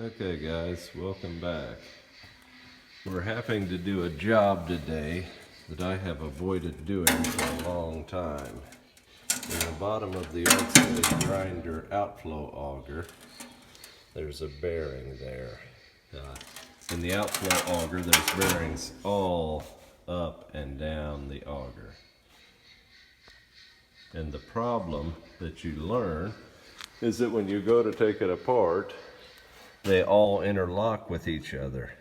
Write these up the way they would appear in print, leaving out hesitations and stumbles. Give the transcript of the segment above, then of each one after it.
Okay guys, welcome back. We're having to do a job today that I have avoided doing for a long time. In the bottom of the auxiliary grinder outflow auger, there's a bearing there. In the outflow auger, there's bearings all up and down the auger. And the problem that you learn is that when you go to take it apart, they all interlock with each other.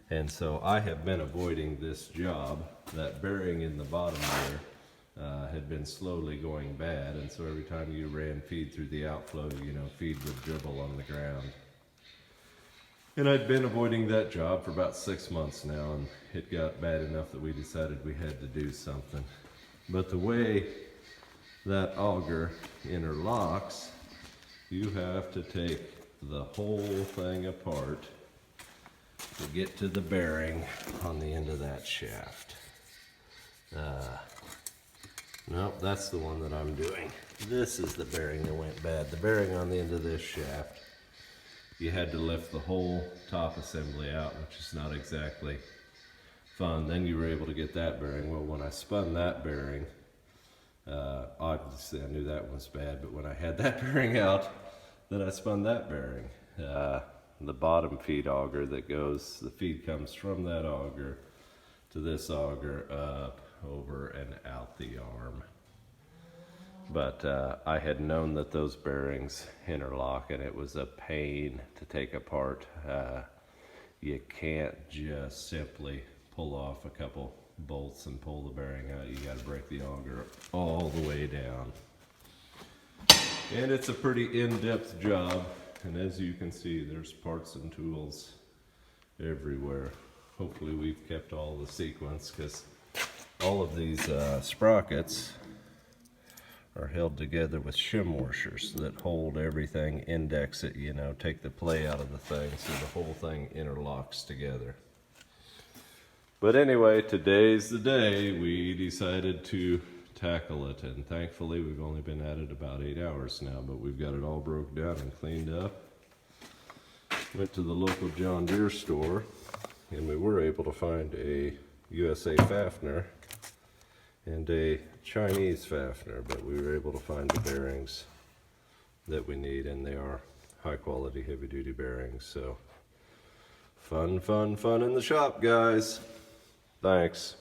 And so I have been avoiding this job. That bearing in the bottom there had been slowly going bad, and so every time you ran feed through the outflow, feed would dribble on the ground. And I'd been avoiding that job for about 6 months now, and it got bad enough that we decided we had to do something. But the way that auger interlocks, you have to take the whole thing apart to get to the bearing on the end of that shaft. Nope, that's the one that I'm doing. This is the bearing that went bad. The bearing on the end of this shaft, you had to lift the whole top assembly out, which is not exactly fun. Then you were able to get that bearing. Well, when I spun that bearing, obviously I knew that one was bad, but when I had that bearing out, then I spun that bearing. The bottom feed auger that goes, the feed comes from that auger to this auger, up, over, and out the arm. But I had known that those bearings interlock, and it was a pain to take apart. You can't just simply pull off a couple bolts and pull the bearing out. You got to break the auger all the way down. And it's a pretty in-depth job, and as you can see, there's parts and tools everywhere. Hopefully we've kept all the sequence, because all of these sprockets are held together with shim washers that hold everything, index it, take the play out of the thing so the whole thing interlocks together. But anyway, today's the day we decided to tackle it, and thankfully we've only been at it about 8 hours now, but we've got it all broke down and cleaned up. Went to the local John Deere store, and we were able to find a USA Fafner and a Chinese Fafner, but we were able to find the bearings that we need, and they are high quality heavy duty bearings. So fun in the shop, guys. Thanks.